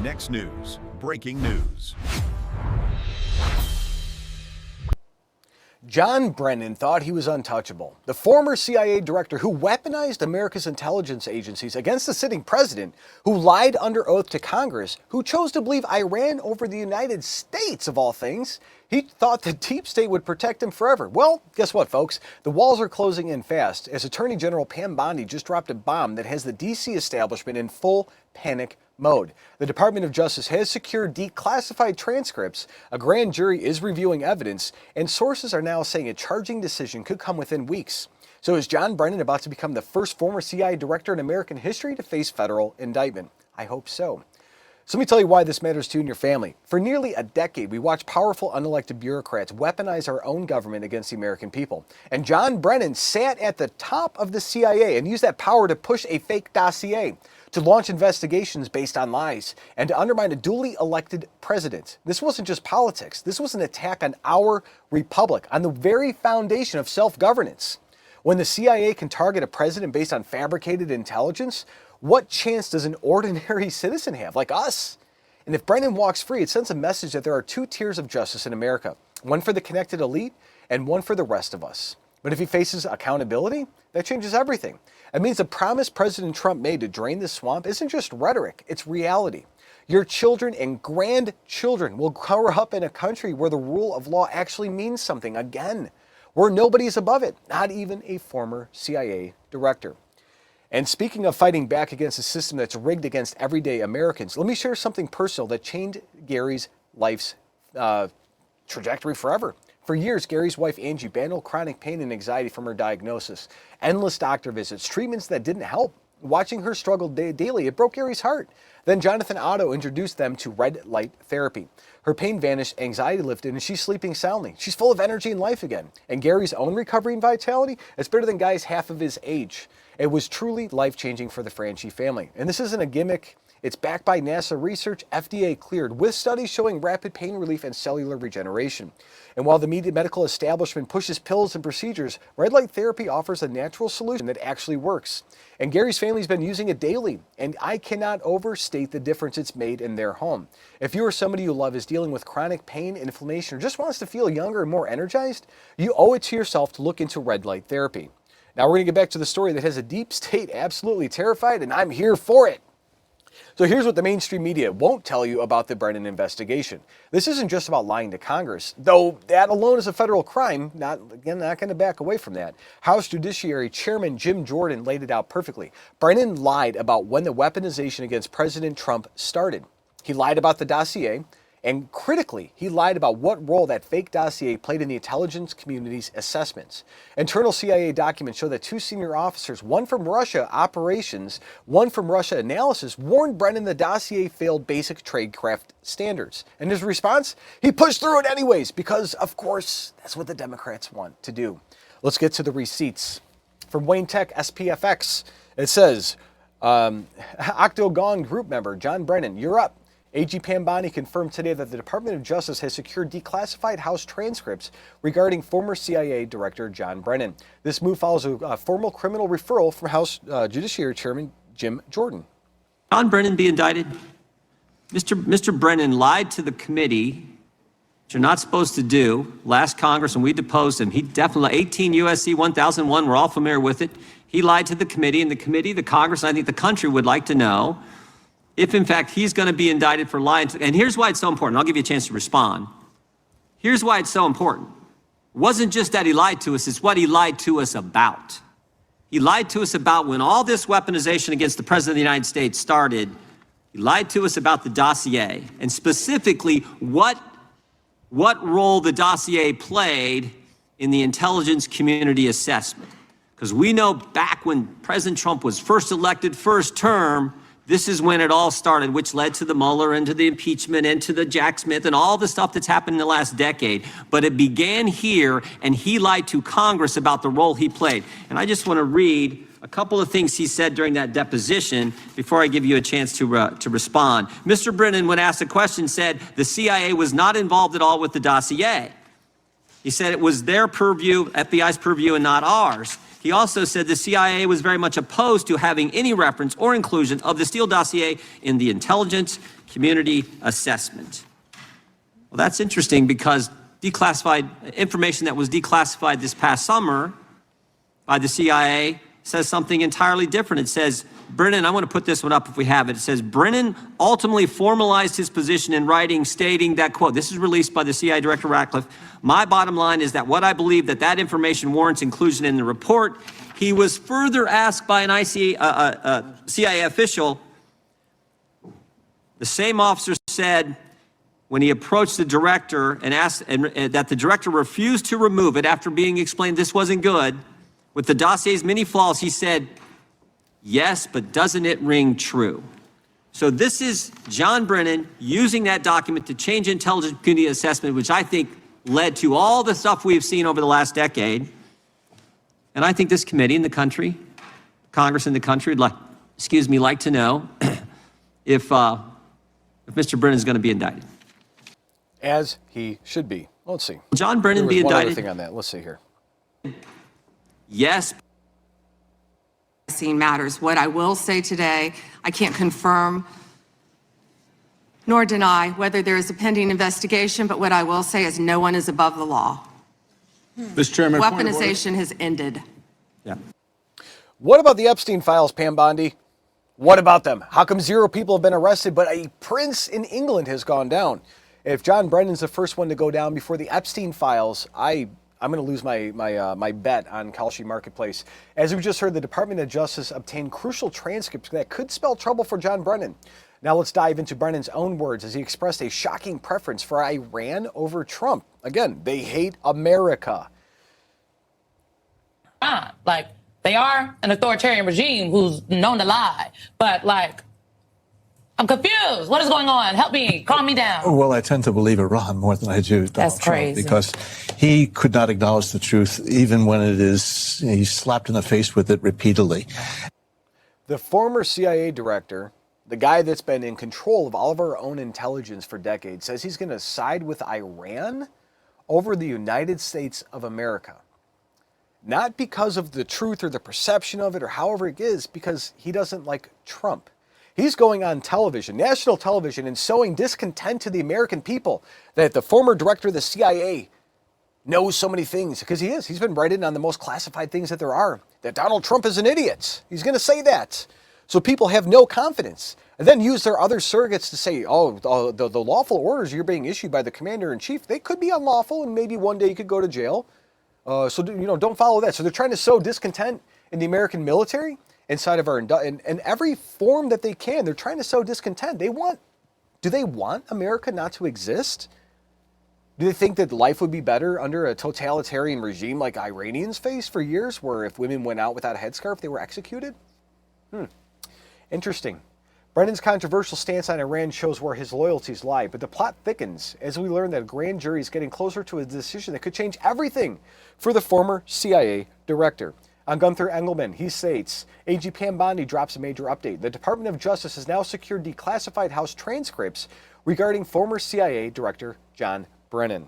Next news, breaking news. John Brennan thought he was untouchable. The former CIA director who weaponized America's intelligence agencies against the sitting president, who lied under oath to Congress, who chose to believe Iran over the United States, of all things. He thought the deep state would protect him forever. Well, guess what, folks? The walls are closing in fast as Attorney General Pam Bondi just dropped a bomb that has the D.C. establishment in full panic mode. The Department of Justice has secured declassified transcripts, a grand jury is reviewing evidence, and sources are now saying a charging decision could come within weeks. So is John Brennan about to become the first former CIA director in American history to face federal indictment? I hope so. So let me tell you why this matters to you and your family. For nearly a decade, we watched powerful unelected bureaucrats weaponize our own government against the American people. And John Brennan sat at the top of the CIA and used that power to push a fake dossier, to launch investigations based on lies, and to undermine a duly elected president. This wasn't just politics. This was an attack on our republic, on the very foundation of self-governance. When the CIA can target a president based on fabricated intelligence, what chance does an ordinary citizen have, like us? And if Brennan walks free, it sends a message that there are two tiers of justice in America, one for the connected elite and one for the rest of us. But if he faces accountability, that changes everything. It means the promise President Trump made to drain the swamp isn't just rhetoric, it's reality. Your children and grandchildren will grow up in a country where the rule of law actually means something again, where nobody is above it, not even a former CIA director. And speaking of fighting back against a system that's rigged against everyday Americans, let me share something personal that changed Gary's life's trajectory forever. For years, Gary's wife, Angie, battled chronic pain and anxiety from her diagnosis. Endless doctor visits, treatments that didn't help. Watching her struggle daily, it broke Gary's heart. Then Jonathan Otto introduced them to red light therapy. Her pain vanished, anxiety lifted, and she's sleeping soundly. She's full of energy and life again. And Gary's own recovery and vitality is better than guys half of his age. It was truly life-changing for the Franchi family. And this isn't a gimmick. It's backed by NASA research, FDA cleared, with studies showing rapid pain relief and cellular regeneration. And while the medical establishment pushes pills and procedures, red light therapy offers a natural solution that actually works. And Gary's family's been using it daily, and I cannot overstate the difference it's made in their home. If you or somebody you love is dealing with chronic pain, inflammation, or just wants to feel younger and more energized, you owe it to yourself to look into red light therapy. Now we're going to get back to the story that has a deep state absolutely terrified, and I'm here for it. So here's what the mainstream media won't tell you about the Brennan investigation. This isn't just about lying to Congress, though that alone is a federal crime. Not going to back away from that. House Judiciary Chairman Jim Jordan laid it out perfectly. Brennan lied about when the weaponization against President Trump started. He lied about the dossier, and critically, he lied about what role that fake dossier played in the intelligence community's assessments. Internal CIA documents show that two senior officers, one from Russia operations, one from Russia analysis, warned Brennan the dossier failed basic tradecraft standards. And his response? He pushed through it anyways, because, of course, that's what the Democrats want to do. Let's get to the receipts. From Wayne Tech SPFX, it says, Octagon Group member John Brennan, you're up. AG Pam Bondi confirmed today that the Department of Justice has secured declassified House transcripts regarding former CIA Director John Brennan. This move follows a formal criminal referral from House Judiciary Chairman Jim Jordan. John Brennan be indicted. Mr. Brennan lied to the committee, which you're not supposed to do. Last Congress, when we deposed him, he definitely, 18 U.S.C. 1001, we're all familiar with it. He lied to the committee, and the Congress, and I think the country would like to know if, in fact, he's going to be indicted for lying. And here's why it's so important. I'll give you a chance to respond. Here's why it's so important. It wasn't just that he lied to us, it's what he lied to us about. He lied to us about when all this weaponization against the President of the United States started. He lied to us about the dossier, and specifically what role the dossier played in the intelligence community assessment. Because we know back when President Trump was first elected, first term, this is when it all started, which led to the Mueller and to the impeachment and to the Jack Smith and all the stuff that's happened in the last decade. But it began here, and he lied to Congress about the role he played. And I just want to read a couple of things he said during that deposition before I give you a chance to respond. Mr. Brennan, when asked a question, said the CIA was not involved at all with the dossier. He said it was their purview, FBI's purview, and not ours. He also said the CIA was very much opposed to having any reference or inclusion of the Steele dossier in the intelligence community assessment. Well, that's interesting because declassified information that was declassified this past summer by the CIA says something entirely different. It says, Brennan, I want to put this one up if we have it. It says, Brennan ultimately formalized his position in writing, stating that, quote, this is released by the CIA Director Ratcliffe. My bottom line is that what I believe that information warrants inclusion in the report. He was further asked by an CIA official. The same officer said when he approached the director and asked that the director refused to remove it after being explained this wasn't good. With the dossier's many flaws, he said, yes, but doesn't it ring true? So this is John Brennan using that document to change intelligence community assessment, which I think led to all the stuff we've seen over the last decade. And I think this committee in the country, Congress in the country, would like to know if Mr. Brennan is going to be indicted. As he should be. Let's see. John Brennan be One other indicted? thing on that. Let's see here. Yes. Scene matters. What I will say today, I can't confirm nor deny whether there is a pending investigation, but what I will say is no one is above the law. Mr. Chairman, Weaponization has ended. Yeah. What about the Epstein files, Pam Bondi? What about them? How come 0 people have been arrested, but a prince in England has gone down? If John Brennan's the first one to go down before the Epstein files, I'm going to lose my bet on Kalshi Marketplace. As we just heard, the Department of Justice obtained crucial transcripts that could spell trouble for John Brennan. Now let's dive into Brennan's own words as he expressed a shocking preference for Iran over Trump. Again, they hate America. Like, they are an authoritarian regime who's known to lie, but like, I'm confused. What is going on? Help me. Calm me down. Well, I tend to believe Iran more than I do Donald Trump because he could not acknowledge the truth even when it is, he's slapped in the face with it repeatedly. The former CIA director, the guy that's been in control of all of our own intelligence for decades, says he's going to side with Iran over the United States of America. Not because of the truth or the perception of it or however it is, because he doesn't like Trump. He's going on television, national television, and sowing discontent to the American people that the former director of the CIA knows so many things, because he is. He's been writing on the most classified things that there are, that Donald Trump is an idiot. He's going to say that. So people have no confidence. And then use their other surrogates to say, oh, the lawful orders you're being issued by the commander-in-chief, they could be unlawful, and maybe one day you could go to jail. So don't follow that. So they're trying to sow discontent in the American military inside of our, in every form that they can. They're trying to sow discontent. Do they want America not to exist? Do they think that life would be better under a totalitarian regime like Iranians face for years, where if women went out without a headscarf, they were executed? Interesting. Brennan's controversial stance on Iran shows where his loyalties lie, but the plot thickens as we learn that a grand jury is getting closer to a decision that could change everything for the former CIA director. On Gunther Engelman, he states, AG Pam Bondi drops a major update. The Department of Justice has now secured declassified House transcripts regarding former CIA Director John Brennan.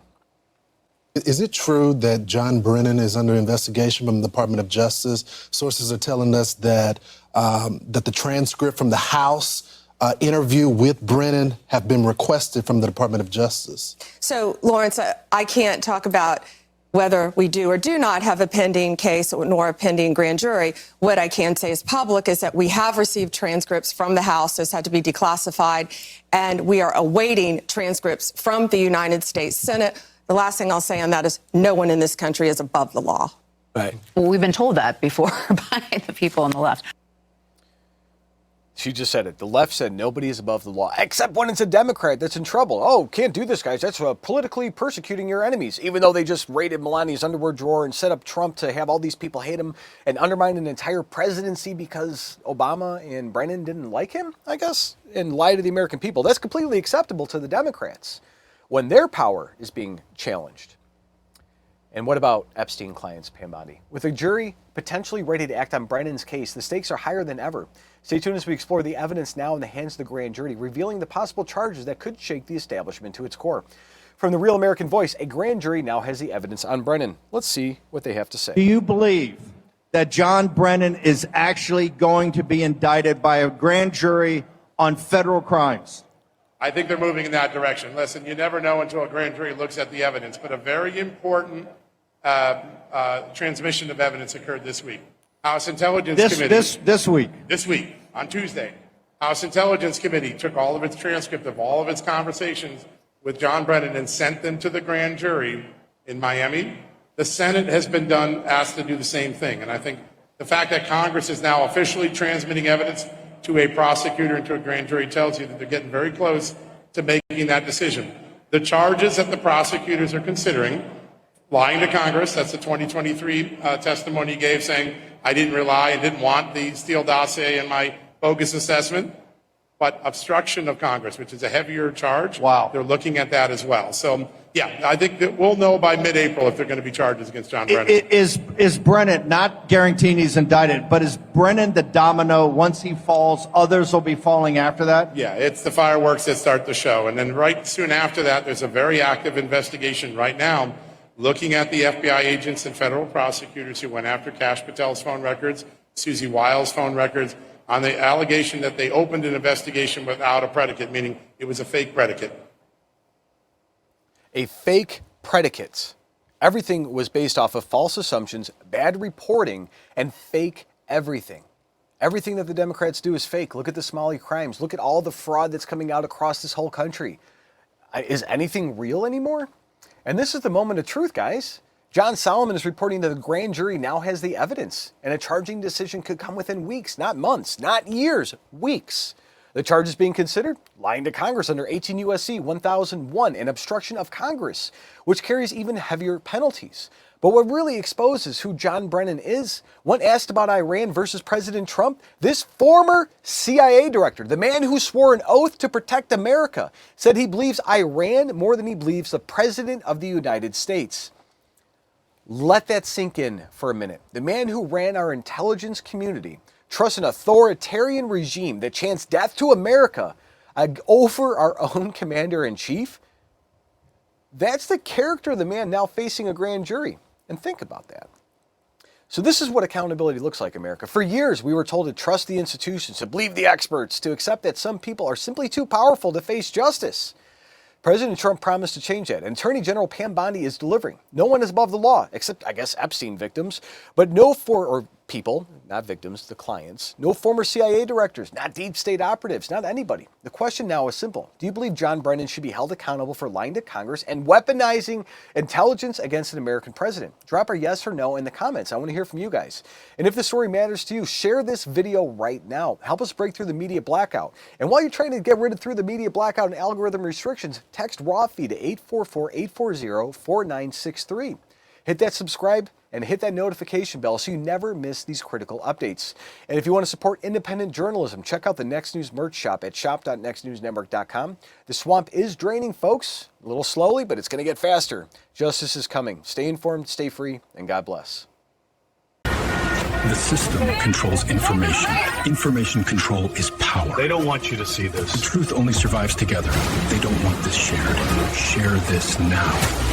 Is it true that John Brennan is under investigation from the Department of Justice? Sources are telling us that that the transcript from the House interview with Brennan have been requested from the Department of Justice. So, Lawrence, I can't talk about whether we do or do not have a pending case nor a pending grand jury. What I can say is public is that we have received transcripts from the House. Those had to be declassified, and we are awaiting transcripts from the United States Senate. The last thing I'll say on that is no one in this country is above the law. Right. Well, we've been told that before by the people on the left. She just said it. The left said nobody is above the law, except when it's a Democrat that's in trouble. Oh, can't do this, guys. That's politically persecuting your enemies, even though they just raided Melania's underwear drawer and set up Trump to have all these people hate him and undermine an entire presidency because Obama and Brennan didn't like him, I guess, and lie to the American people. That's completely acceptable to the Democrats when their power is being challenged. And what about Epstein clients, Pam Bondi? With a jury potentially ready to act on Brennan's case, the stakes are higher than ever. Stay tuned as we explore the evidence now in the hands of the grand jury, revealing the possible charges that could shake the establishment to its core. From the Real American Voice, a grand jury now has the evidence on Brennan. Let's see what they have to say. Do you believe that John Brennan is actually going to be indicted by a grand jury on federal crimes? I think they're moving in that direction. Listen, you never know until a grand jury looks at the evidence, but a very important transmission of evidence occurred this week. House Intelligence Committee. This week. This week, on Tuesday. House Intelligence Committee took all of its transcript of all of its conversations with John Brennan and sent them to the grand jury in Miami. The Senate has been asked to do the same thing. And I think the fact that Congress is now officially transmitting evidence to a prosecutor and to a grand jury tells you that they're getting very close to making that decision. The charges that the prosecutors are considering, lying to Congress, that's the 2023 testimony he gave saying, I didn't rely and didn't want the Steele dossier in my bogus assessment, but obstruction of Congress, which is a heavier charge. Wow. They're looking at that as well. So, yeah, I think that we'll know by mid-April if there are going to be charges against John Brennan. Is Brennan, not guaranteeing he's indicted, but is Brennan the domino? Once he falls, others will be falling after that? Yeah, it's the fireworks that start the show. And then right soon after that, there's a very active investigation right now looking at the FBI agents and federal prosecutors who went after Kash Patel's phone records, Susie Wiles' phone records, on the allegation that they opened an investigation without a predicate, meaning it was a fake predicate. A fake predicate. Everything was based off of false assumptions, bad reporting, and fake everything. Everything that the Democrats do is fake. Look at the Somali crimes. Look at all the fraud that's coming out across this whole country. Is anything real anymore? And this is the moment of truth, guys. John Solomon is reporting that the grand jury now has the evidence, and a charging decision could come within weeks, not months, not years, weeks. The charges being considered? Lying to Congress under 18 U.S.C. 1001 and obstruction of Congress, which carries even heavier penalties. But what really exposes who John Brennan is, when asked about Iran versus President Trump, this former CIA director, the man who swore an oath to protect America, said he believes Iran more than he believes the President of the United States. Let that sink in for a minute. The man who ran our intelligence community trusts an authoritarian regime that chants death to America over our own commander-in-chief. That's the character of the man now facing a grand jury. And think about that. So this is what accountability looks like, America. For years, we were told to trust the institutions, to believe the experts, to accept that some people are simply too powerful to face justice. President Trump promised to change that, and Attorney General Pam Bondi is delivering. No one is above the law, except, I guess, Epstein victims, but or people, not victims, the clients. No former CIA directors, not deep state operatives, not anybody. The question now is simple. Do you believe John Brennan should be held accountable for lying to Congress and weaponizing intelligence against an American president? Drop a yes or no in the comments. I want to hear from you guys. And if the story matters to you, share this video right now. Help us break through the media blackout. And while you're trying to get rid of the media blackout and algorithm restrictions, text raw feed to 844-840-4963. Hit that subscribe and hit that notification bell so you never miss these critical updates. And if you want to support independent journalism, check out the Next News merch shop at shop.nextnewsnetwork.com. The swamp is draining, folks, a little slowly, but it's going to get faster. Justice is coming. Stay informed, stay free, and God bless. The system controls information. Information control is power. They don't want you to see this. The truth only survives together. They don't want this shared. Share this now.